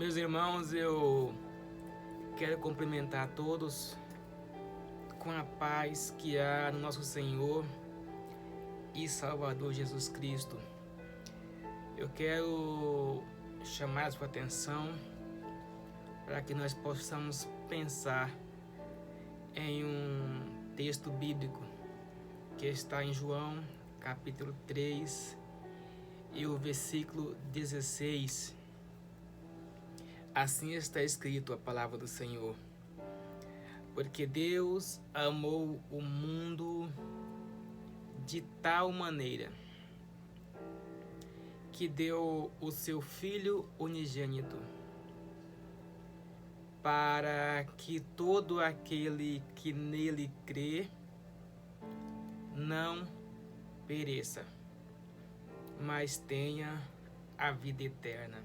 Meus irmãos, eu quero cumprimentar a todos com a paz que há no nosso Senhor e Salvador Jesus Cristo. Eu quero chamar a sua atenção para que nós possamos pensar em um texto bíblico que está em João, capítulo 3, e o versículo 16. Assim está escrito a palavra do Senhor. Porque Deus amou o mundo de tal maneira que deu o seu Filho unigênito, para que todo aquele que nele crê não pereça, mas tenha a vida eterna.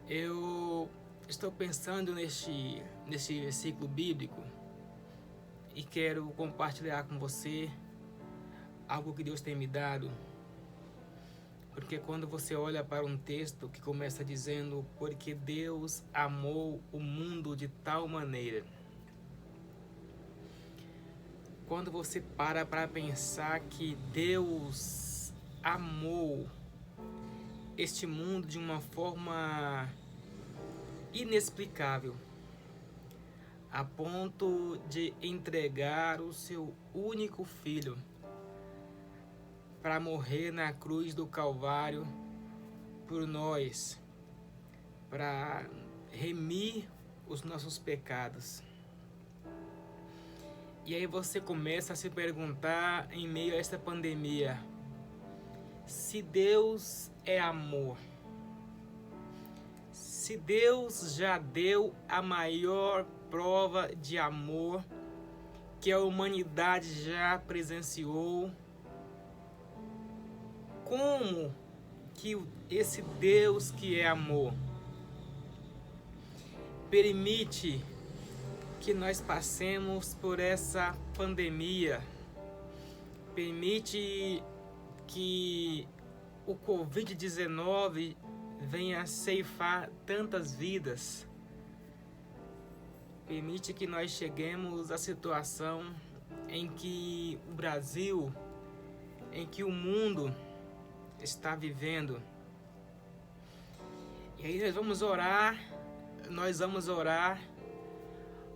Eu estou pensando neste versículo bíblico e quero compartilhar com você algo que Deus tem me dado. Porque quando você olha para um texto que começa dizendo porque Deus amou o mundo de tal maneira, quando você para pensar que Deus amou este mundo de uma forma inexplicável, a ponto de entregar o seu único filho para morrer na cruz do Calvário por nós, para remir os nossos pecados. E aí você começa a se perguntar, em meio a esta pandemia, se Deus é amor, se Deus já deu a maior prova de amor que a humanidade já presenciou, como que esse Deus que é amor permite que nós passemos por essa pandemia, permite que o Covid-19 venha ceifar tantas vidas, permite que nós cheguemos à situação em que o Brasil, em que o mundo está vivendo. E aí nós vamos orar,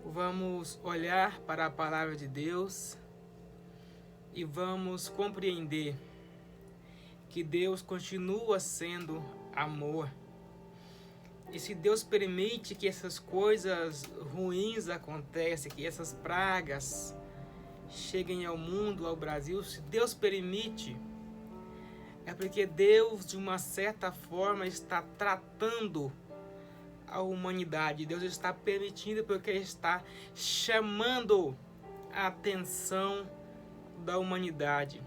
vamos olhar para a palavra de Deus e vamos compreender que Deus continua sendo amor. E se Deus permite que essas coisas ruins aconteçam, que essas pragas cheguem ao mundo, ao Brasil, se Deus permite, é porque Deus, de uma certa forma, está tratando a humanidade. Deus está permitindo porque está chamando a atenção da humanidade.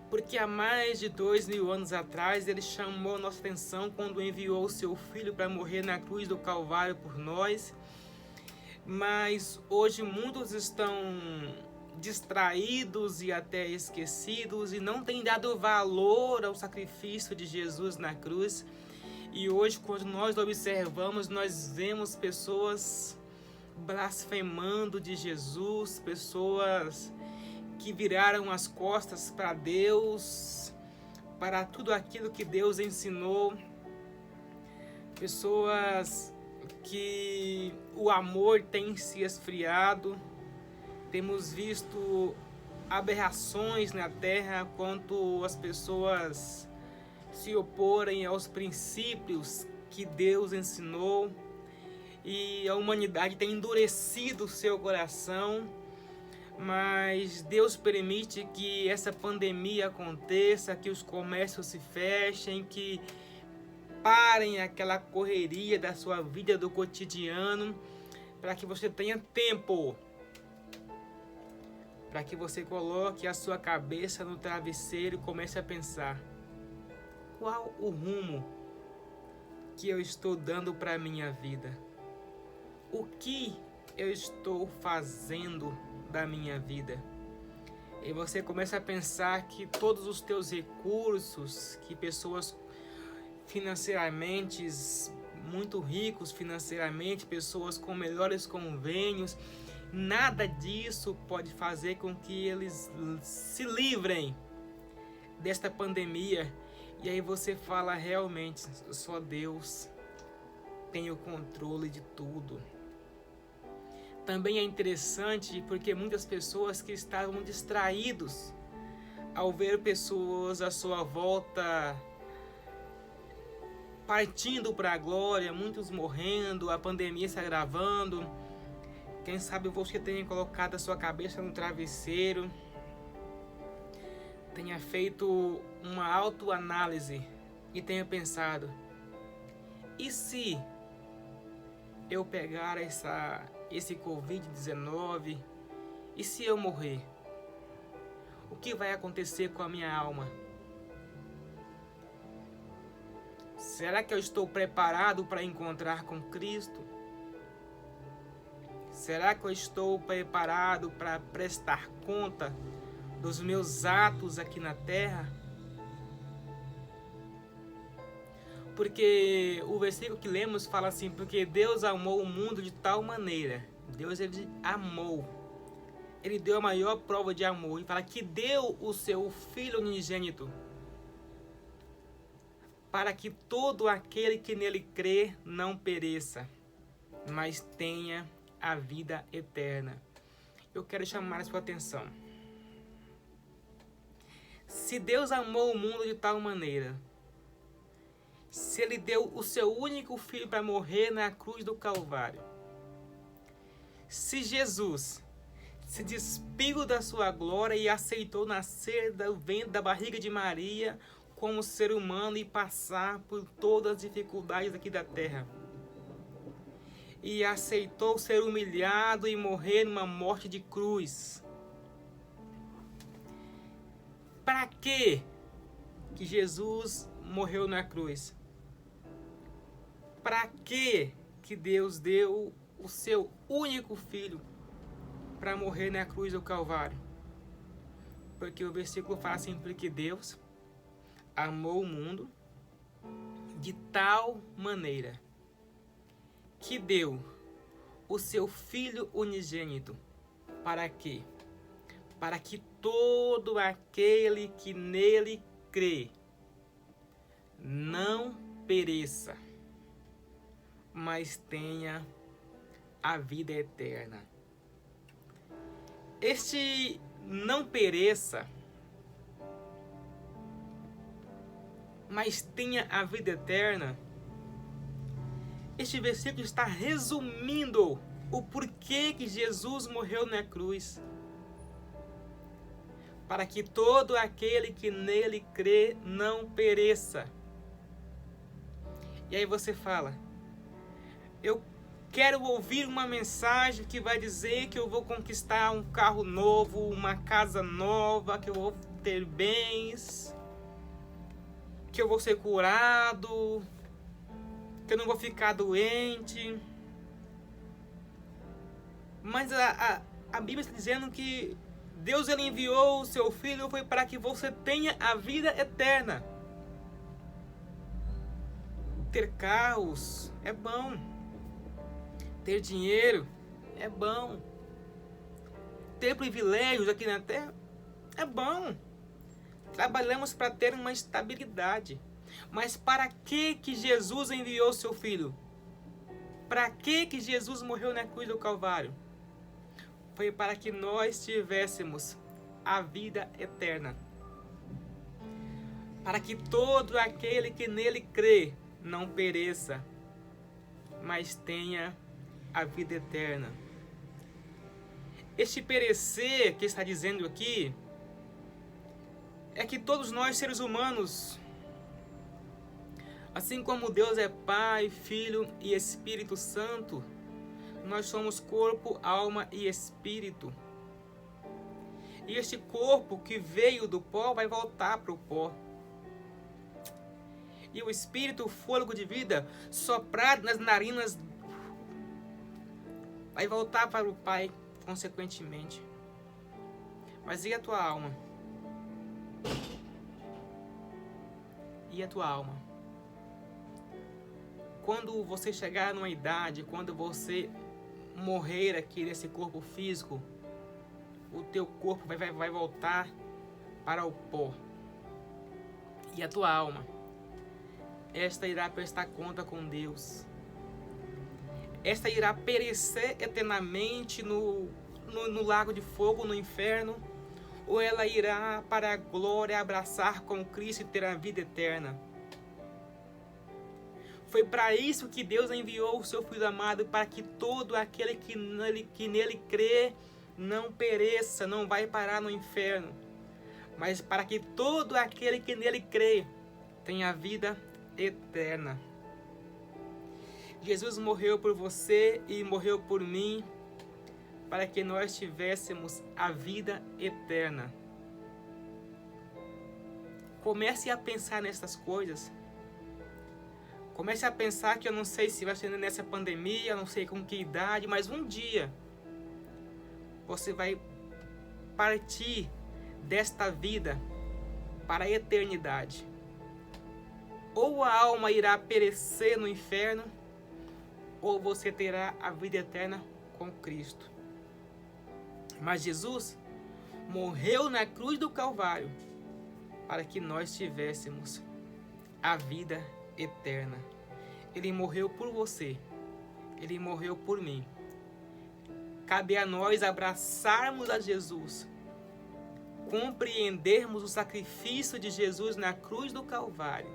Porque há mais de 2000 anos atrás, Ele chamou a nossa atenção quando enviou o seu Filho para morrer na cruz do Calvário por nós. Mas hoje muitos estão distraídos e até esquecidos e não têm dado valor ao sacrifício de Jesus na cruz. E hoje, quando nós observamos, nós vemos pessoas blasfemando de Jesus, pessoas que viraram as costas para Deus, para tudo aquilo que Deus ensinou, pessoas que o amor tem se esfriado. Temos visto aberrações na terra quanto as pessoas se oporem aos princípios que Deus ensinou, e a humanidade tem endurecido o seu coração. Mas Deus permite que essa pandemia aconteça, que os comércios se fechem, que parem aquela correria da sua vida, do cotidiano, para que você tenha tempo, para que você coloque a sua cabeça no travesseiro e comece a pensar: qual o rumo que eu estou dando para a minha vida? O que eu estou fazendo da minha vida? E você começa a pensar que todos os teus recursos que pessoas financeiramente muito ricos financeiramente, pessoas com melhores convênios. Nada disso pode fazer com que eles se livrem desta pandemia. E aí você fala, realmente, só Deus tem o controle de tudo. Também é interessante porque muitas pessoas que estavam distraídos ao ver pessoas à sua volta partindo para a glória, muitos morrendo, a pandemia se agravando. Quem sabe você tenha colocado a sua cabeça no travesseiro, tenha feito uma autoanálise e tenha pensado: e se eu pegar esse Covid-19? E se eu morrer? O que vai acontecer com a minha alma? Será que eu estou preparado para encontrar com Cristo? Será que eu estou preparado para prestar conta dos meus atos aqui na terra? Porque o versículo que lemos fala assim: porque Deus amou o mundo de tal maneira. Deus, ele amou. Ele deu a maior prova de amor. Ele fala que deu o seu Filho unigênito, para que todo aquele que nele crê não pereça, mas tenha a vida eterna. Eu quero chamar a sua atenção. Se Deus amou o mundo de tal maneira, se Ele deu o seu único Filho para morrer na cruz do Calvário, se Jesus se despiu da sua glória e aceitou nascer do ventre da barriga de Maria como ser humano e passar por todas as dificuldades aqui da terra, e aceitou ser humilhado e morrer numa morte de cruz, para que Jesus morreu na cruz? Para que Deus deu o seu único Filho para morrer na cruz do Calvário? Porque o versículo fala assim: porque Deus amou o mundo de tal maneira que deu o seu Filho unigênito. Para quê? Para que todo aquele que nele crê não pereça, mas tenha a vida eterna. Este não pereça, mas tenha a vida eterna, este versículo está resumindo o porquê que Jesus morreu na cruz. Para que todo aquele que nele crê não pereça. E aí você fala: eu quero ouvir uma mensagem que vai dizer que eu vou conquistar um carro novo, uma casa nova, que eu vou ter bens, que eu vou ser curado, que eu não vou ficar doente. Mas a Bíblia está dizendo que Deus, ele enviou o seu Filho foi para que você tenha a vida eterna. Ter carros é bom. Ter dinheiro é bom. Ter privilégios aqui na terra é bom. Trabalhamos para ter uma estabilidade. Mas para que Jesus enviou o seu Filho? Para que Jesus morreu na cruz do Calvário? Foi para que nós tivéssemos a vida eterna. Para que todo aquele que nele crê não pereça, mas tenha a vida eterna. Este perecer que está dizendo aqui é que todos nós, seres humanos, assim como Deus é Pai, Filho e Espírito Santo, nós somos corpo, alma e espírito. E este corpo que veio do pó vai voltar para o pó. E o espírito, o fôlego de vida, soprado nas narinas, vai voltar para o Pai, consequentemente. Mas e a tua alma? E a tua alma? quando você chegar numa idade, quando você morrer aqui nesse corpo físico, o teu corpo vai voltar para o pó. E a tua alma, esta irá prestar conta com Deus. Esta irá perecer eternamente no lago de fogo, no inferno, ou ela irá para a glória abraçar com Cristo e ter a vida eterna. Foi para isso que Deus enviou o seu Filho amado, para que todo aquele que nele crê não pereça, não vai parar no inferno, mas para que todo aquele que nele crê tenha a vida eterna. Jesus morreu por você e morreu por mim, para que nós tivéssemos a vida eterna. Comece a pensar nessas coisas. Comece a pensar que eu não sei se vai ser nessa pandemia, eu não sei com que idade, mas um dia você vai partir desta vida para a eternidade. Ou a alma irá perecer no inferno, ou você terá a vida eterna com Cristo. Mas Jesus morreu na cruz do Calvário para que nós tivéssemos a vida eterna. Ele morreu por você. Ele morreu por mim. Cabe a nós abraçarmos a Jesus, compreendermos o sacrifício de Jesus na cruz do Calvário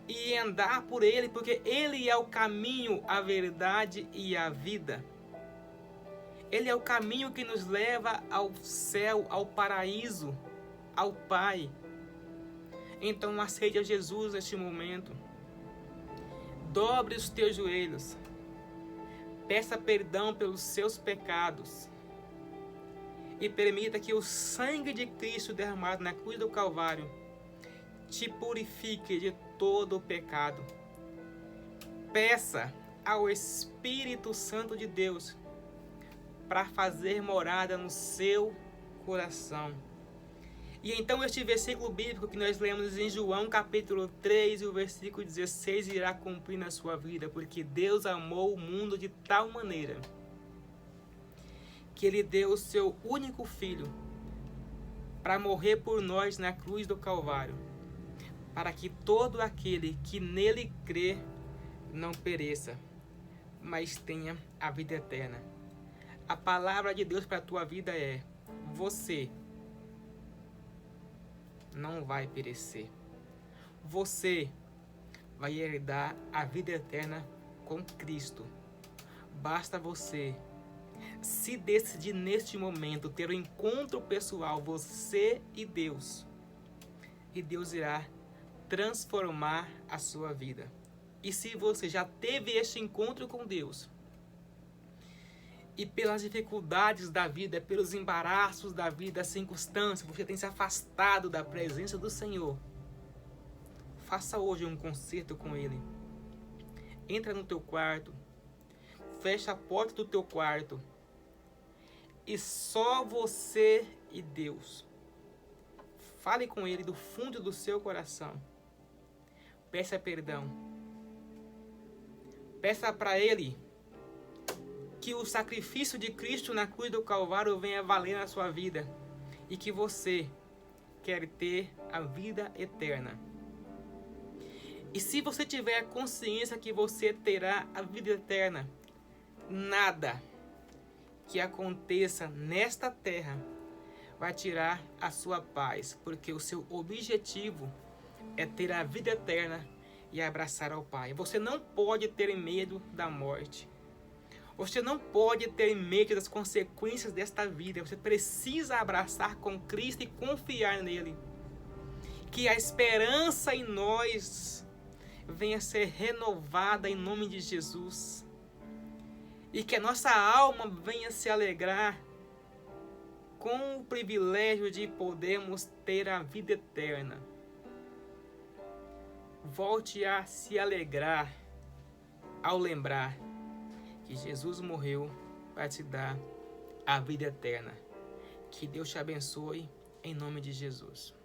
e andar por Ele, porque Ele é o caminho, a verdade e a vida. Ele é o caminho que nos leva ao céu, ao paraíso, ao Pai. Então aceite a Jesus neste momento. Dobre os teus joelhos. Peça perdão pelos seus pecados. E permita que o sangue de Cristo derramado na cruz do Calvário te purifique de todo o pecado. Peça ao Espírito Santo de Deus para fazer morada no seu coração. E então este versículo bíblico que nós lemos em João capítulo 3 e o versículo 16 irá cumprir na sua vida, porque Deus amou o mundo de tal maneira que Ele deu o seu único Filho para morrer por nós na cruz do Calvário, para que todo aquele que nele crê não pereça, mas tenha a vida eterna. A palavra de Deus para a tua vida é: você não vai perecer. Você vai herdar a vida eterna com Cristo. Basta você se decidir neste momento ter um encontro pessoal, você e Deus. E Deus irá transformar a sua vida. E se você já teve este encontro com Deus, e pelas dificuldades da vida, pelos embaraços da vida, as circunstâncias, você tem se afastado da presença do Senhor, faça hoje um concerto com Ele. Entra no teu quarto, fecha a porta do teu quarto, e só você e Deus. Fale com Ele do fundo do seu coração. Peça perdão. Peça para Ele que o sacrifício de Cristo na cruz do Calvário venha valer na sua vida e que você quer ter a vida eterna. E se você tiver consciência que você terá a vida eterna, nada que aconteça nesta terra vai tirar a sua paz, porque o seu objetivo é ter a vida eterna e abraçar ao Pai. Você não pode ter medo da morte. Você não pode ter medo das consequências desta vida. Você precisa abraçar com Cristo e confiar nele. Que a esperança em nós venha a ser renovada em nome de Jesus. E que a nossa alma venha se alegrar com o privilégio de podermos ter a vida eterna. Volte a se alegrar ao lembrar que Jesus morreu para te dar a vida eterna. Que Deus te abençoe em nome de Jesus.